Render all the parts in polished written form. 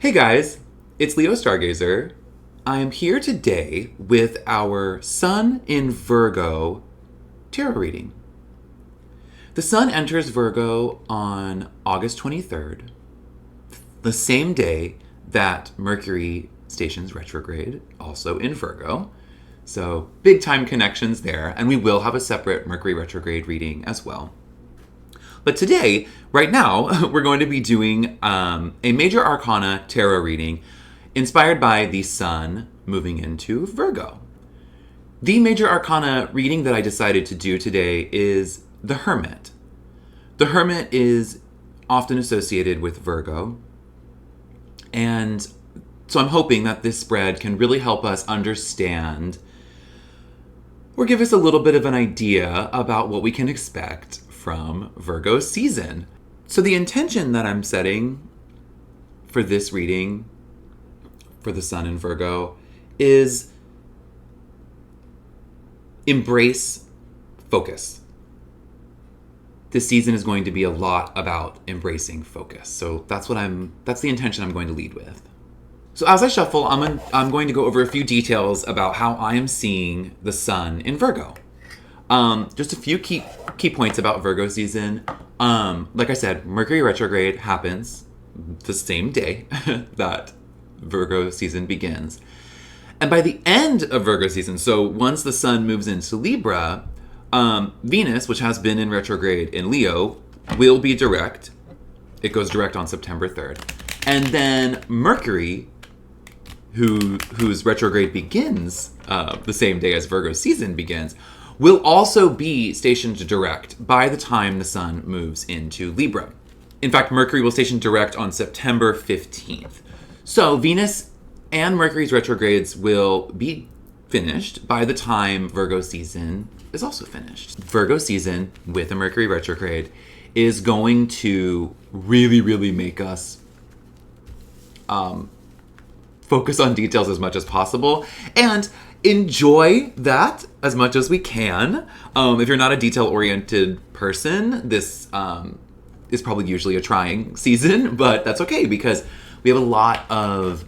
Hey guys, it's Leo Stargazer. I am here today with our Sun in Virgo tarot reading. The Sun enters Virgo on August 23rd, the same day that Mercury stations retrograde, also in Virgo. So big time connections there, and we will have a separate Mercury retrograde reading as well. But today, right now, we're going to be doing a major arcana tarot reading inspired by the Sun moving into Virgo. The major arcana reading that I decided to do today is the Hermit. The Hermit is often associated with Virgo, and so I'm hoping that this spread can really help us understand or give us a little bit of an idea about what we can expect from Virgo season. So the intention that I'm setting for this reading for the Sun in Virgo is embrace focus. This season is going to be a lot about embracing focus. So that's the intention I'm going to lead with. So as I shuffle, I'm going to go over a few details about how I am seeing the Sun in Virgo. Just a few key points about Virgo season. Like I said, Mercury retrograde happens the same day that Virgo season begins. And by the end of Virgo season, so once the Sun moves into Libra, Venus, which has been in retrograde in Leo, will be direct. It goes direct on September 3rd. And then Mercury, whose retrograde begins the same day as Virgo season begins, will also be stationed direct by the time the Sun moves into Libra. In fact, Mercury will station direct on September 15th. So Venus and Mercury's retrogrades will be finished by the time Virgo season is also finished. Virgo season with a Mercury retrograde is going to really, really make us focus on details as much as possible and enjoy that as much as we can. If you're not a detail-oriented person, this is probably usually a trying season, but that's okay because we have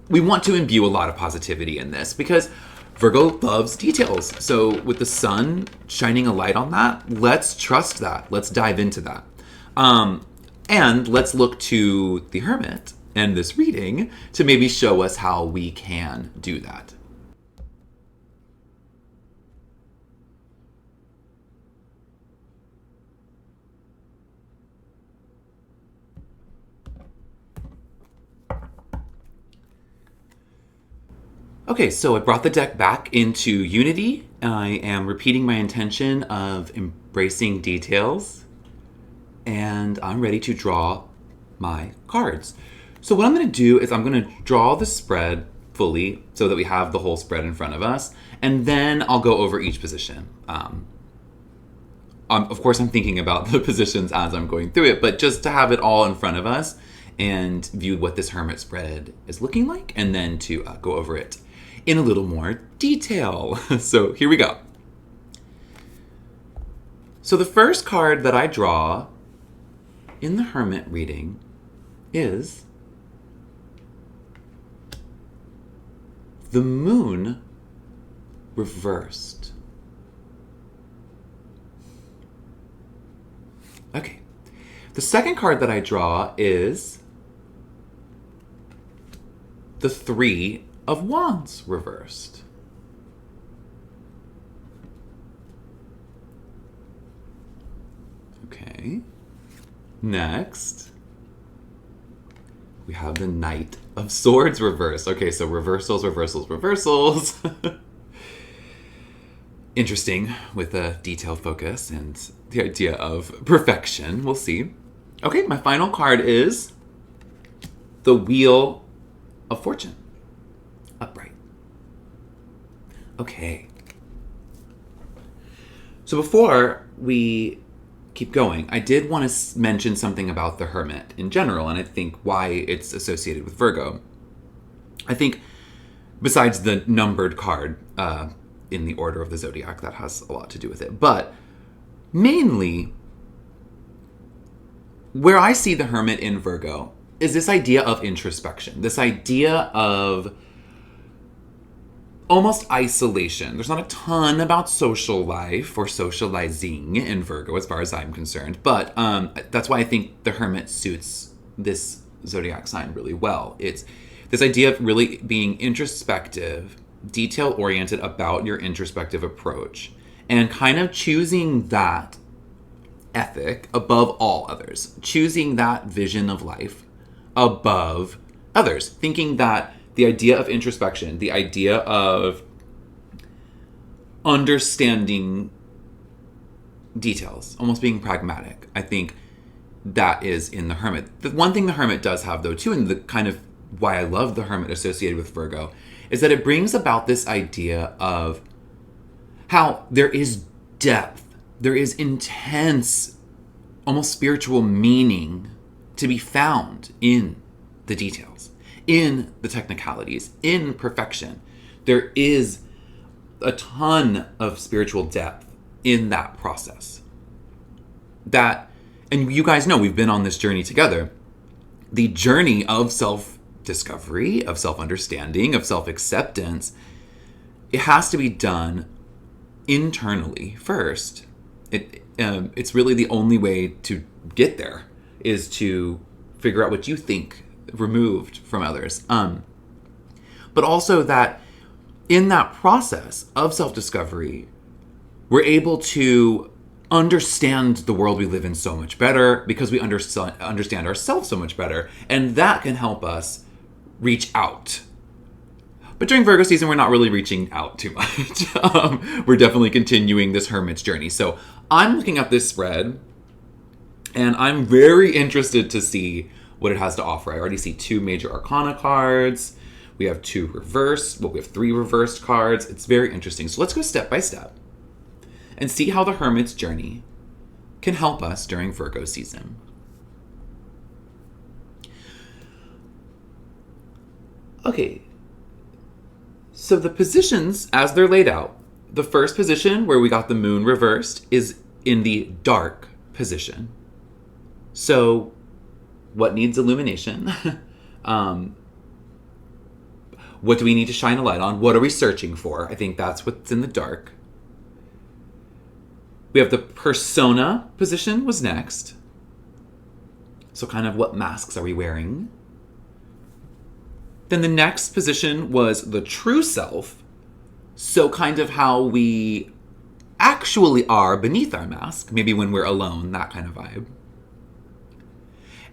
we want to imbue a lot of positivity in this because Virgo loves details. So with the Sun shining a light on that, let's trust that. Let's dive into that. And let's look to the Hermit and this reading to maybe show us how we can do that. Okay, so I brought the deck back into Unity. I am repeating my intention of embracing details, and I'm ready to draw my cards. So what I'm going to do is I'm going to draw the spread fully so that we have the whole spread in front of us, and then I'll go over each position. Of course, I'm thinking about the positions as I'm going through it, but just to have it all in front of us and view what this Hermit spread is looking like, and then to go over it in a little more detail. So here we go. So the first card that I draw in the Hermit reading is the Moon reversed. Okay. The second card that I draw is the Three of Wands reversed. Okay. Next, we have the Knight of Swords reversed. Okay, so reversals. Interesting with a detail focus and the idea of perfection. We'll see. Okay, my final card is the Wheel of Fortune. Upright. Okay. So before we keep going, I did want to mention something about the Hermit in general, and I think why it's associated with Virgo. I think besides the numbered card in the order of the zodiac, that has a lot to do with it. But mainly, where I see the Hermit in Virgo is this idea of introspection, this idea of almost isolation. There's not a ton about social life or socializing in Virgo as far as I'm concerned, but that's why I think the Hermit suits this zodiac sign really well. It's this idea of really being introspective, detail-oriented about your introspective approach, and kind of choosing that ethic above all others, choosing that vision of life above others, thinking that the idea of introspection, the idea of understanding details, almost being pragmatic, I think that is in the Hermit. The one thing the Hermit does have, though, too, and the kind of why I love the Hermit associated with Virgo, is that it brings about this idea of how there is depth, there is intense, almost spiritual meaning to be found in the details, in the technicalities, in perfection. There is a ton of spiritual depth in that process. That, and you guys know we've been on this journey together. The journey of self-discovery, of self-understanding, of self-acceptance, it has to be done internally first. It's really the only way to get there, is to figure out what you think removed from others. But also that in that process of self-discovery, we're able to understand the world we live in so much better because we understand ourselves so much better. And that can help us reach out. But during Virgo season, we're not really reaching out too much. We're definitely continuing this Hermit's journey. So I'm looking at this spread, and I'm very interested to see what it has to offer. I already see 2 major arcana cards. We have 2 reversed. Well, we have 3 reversed cards. It's very interesting. So let's go step by step and see how the Hermit's journey can help us during Virgo season. Okay. So the positions, as they're laid out, the first position where we got the moon reversed is in the dark position. So what needs illumination? What do we need to shine a light on? What are we searching for? I think that's what's in the dark. We have the persona position was next. So kind of what masks are we wearing? Then the next position was the true self. So kind of how we actually are beneath our mask. Maybe when we're alone, that kind of vibe.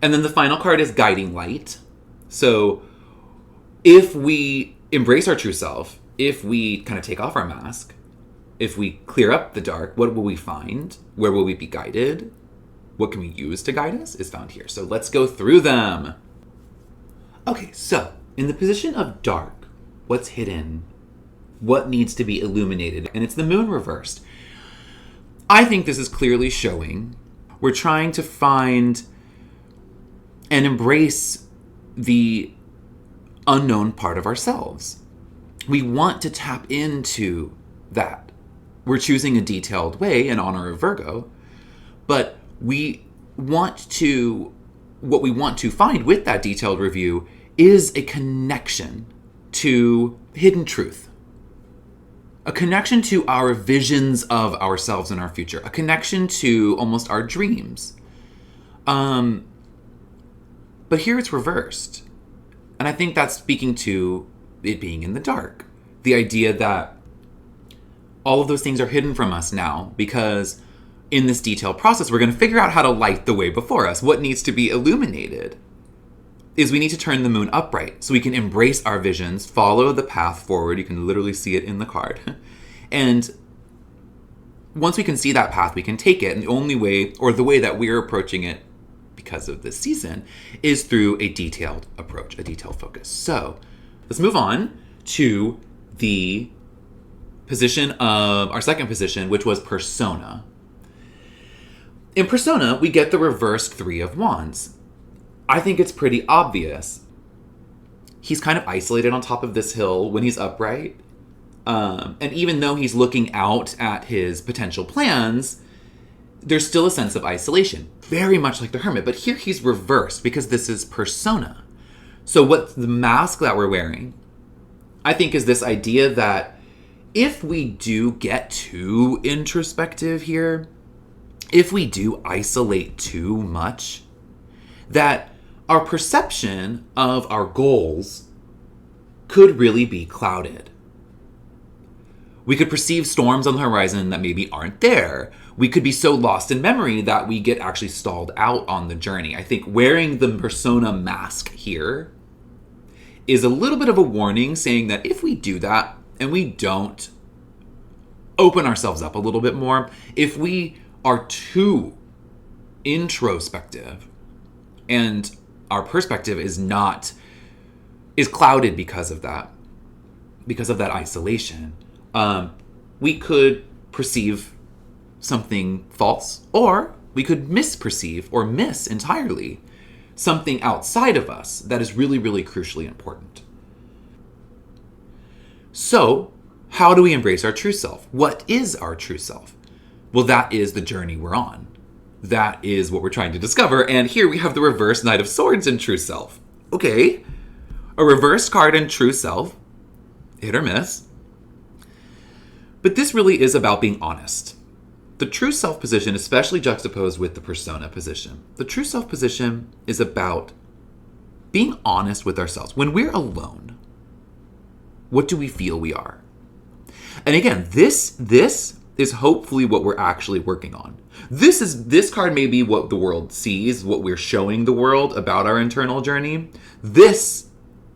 And then the final card is guiding light. So if we embrace our true self, if we kind of take off our mask, if we clear up the dark, what will we find? Where will we be guided? What can we use to guide us is found here. So let's go through them. Okay, so in the position of dark, what's hidden? What needs to be illuminated? And it's the moon reversed. I think this is clearly showing we're trying to find and embrace the unknown part of ourselves. We want to tap into that. We're choosing a detailed way in honor of Virgo, but what we want to find with that detailed review is a connection to hidden truth, a connection to our visions of ourselves and our future, a connection to almost our dreams. But here it's reversed. And I think that's speaking to it being in the dark. The idea that all of those things are hidden from us now because in this detailed process, we're going to figure out how to light the way before us. What needs to be illuminated is we need to turn the moon upright so we can embrace our visions, follow the path forward. You can literally see it in the card. And once we can see that path, we can take it. And the only way, or the way that we're approaching it because of this season, is through a detailed approach, a detailed focus. So let's move on to the position of our second position, which was persona. In persona, we get the reversed 3 of Wands. I think it's pretty obvious. He's kind of isolated on top of this hill when he's upright. And even though he's looking out at his potential plans, there's still a sense of isolation, very much like the hermit. But here he's reversed because this is persona. So what the mask that we're wearing, I think, is this idea that if we do get too introspective here, if we do isolate too much, that our perception of our goals could really be clouded. We could perceive storms on the horizon that maybe aren't there. We could be so lost in memory that we get actually stalled out on the journey. I think wearing the persona mask here is a little bit of a warning, saying that if we do that and we don't open ourselves up a little bit more, if we are too introspective and our perspective is clouded because of that isolation, we could perceive something false, or we could misperceive or miss entirely something outside of us that is really, really crucially important. So, how do we embrace our true self? What is our true self? Well, that is the journey we're on. That is what we're trying to discover. And here we have the reverse Knight of Swords in true self. Okay, a reversed card in true self. Hit or miss. But this really is about being honest. The true self position, especially juxtaposed with the persona position, the true self position is about being honest with ourselves. When we're alone, what do we feel we are? And again, this is hopefully what we're actually working on. This card may be what the world sees, what we're showing the world about our internal journey. This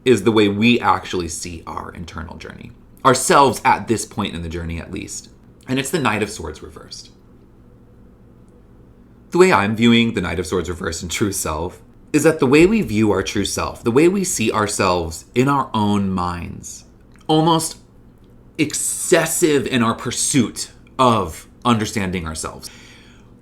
is the way we actually see our internal journey. Ourselves at this point in the journey, at least. And it's the Knight of Swords reversed. The way I'm viewing the Knight of Swords reversed in true self is that the way we view our true self, the way we see ourselves in our own minds, almost excessive in our pursuit of understanding ourselves.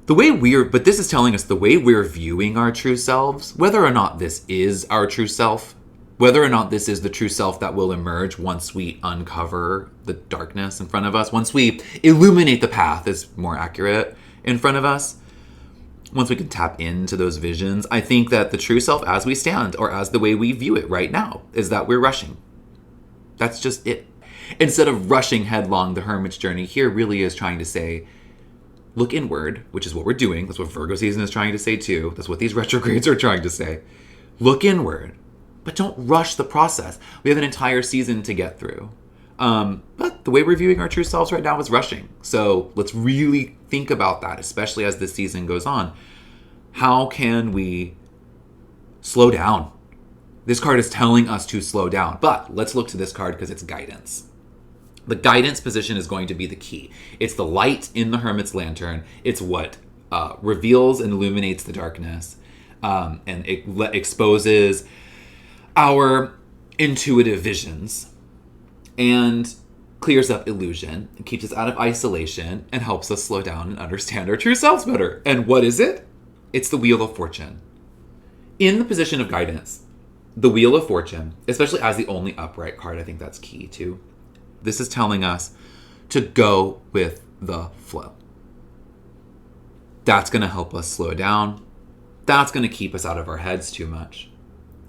But this is telling us the way we're viewing our true selves, whether or not this is our true self, whether or not this is the true self that will emerge once we uncover the darkness in front of us, once we illuminate the path, is more accurate, in front of us, once we can tap into those visions. I think that the true self as we stand, or as the way we view it right now, is that we're rushing. That's just it. Instead of rushing headlong, the hermit's journey here really is trying to say, look inward, which is what we're doing. That's what Virgo season is trying to say too. That's what these retrogrades are trying to say. Look inward, but don't rush the process. We have an entire season to get through. But the way we're viewing our true selves right now is rushing. So let's really think about that, especially as this season goes on. How can we slow down? This card is telling us to slow down, but let's look to this card because it's guidance. The guidance position is going to be the key. It's the light in the hermit's lantern. It's what reveals and illuminates the darkness, and it exposes our intuitive visions and clears up illusion and keeps us out of isolation and helps us slow down and understand our true selves better. And what is it? It's the Wheel of Fortune. In the position of guidance, the Wheel of Fortune, especially as the only upright card, I think that's key too. This is telling us to go with the flow. That's going to help us slow down. That's going to keep us out of our heads too much.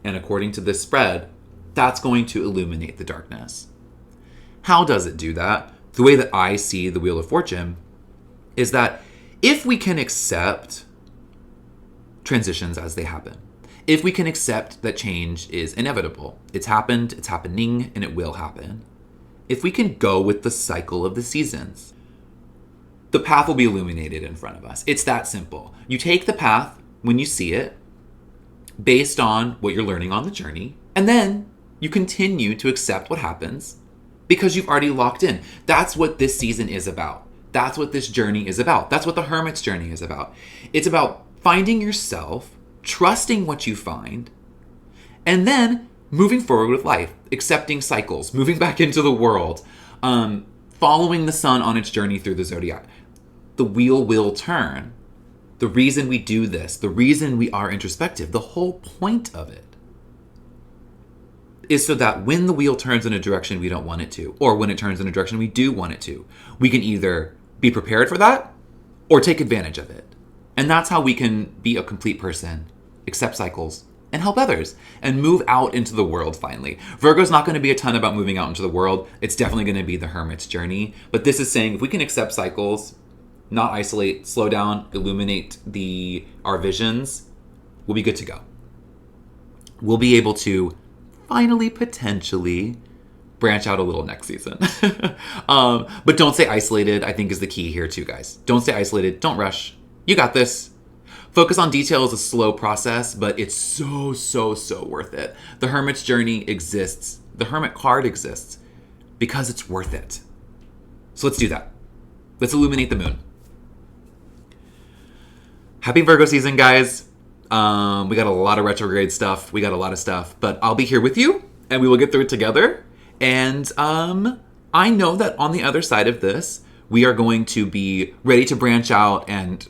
And according to this spread, that's going to illuminate the darkness. How does it do that? The way that I see the Wheel of Fortune is that if we can accept transitions as they happen, if we can accept that change is inevitable, it's happened, it's happening, and it will happen. If we can go with the cycle of the seasons, the path will be illuminated in front of us. It's that simple. You take the path when you see it, based on what you're learning on the journey, and then you continue to accept what happens because you've already locked in. That's what this season is about. That's what this journey is about. That's what the hermit's journey is about. It's about finding yourself, trusting what you find, and then moving forward with life, accepting cycles, moving back into the world, following the sun on its journey through the zodiac. The wheel will turn. The reason we do this, the reason we are introspective, the whole point of it is so that when the wheel turns in a direction we don't want it to, or when it turns in a direction we do want it to, we can either be prepared for that, or take advantage of it. And that's how we can be a complete person, accept cycles, and help others, and move out into the world finally. Virgo's not going to be a ton about moving out into the world. It's definitely going to be the hermit's journey. But this is saying if we can accept cycles, not isolate, slow down, illuminate our visions, we'll be good to go. We'll be able to finally, potentially, branch out a little next season. But don't stay isolated, I think is the key here too, guys. Don't stay isolated. Don't rush. You got this. Focus on detail is a slow process, but it's so, so, so worth it. The hermit's journey exists. The hermit card exists because it's worth it. So let's do that. Let's illuminate the moon. Happy Virgo season, guys. We got a lot of retrograde stuff. We got a lot of stuff, but I'll be here with you and we will get through it together. And I know that on the other side of this, we are going to be ready to branch out and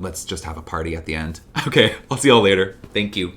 let's just have a party at the end. Okay, I'll see y'all later. Thank you.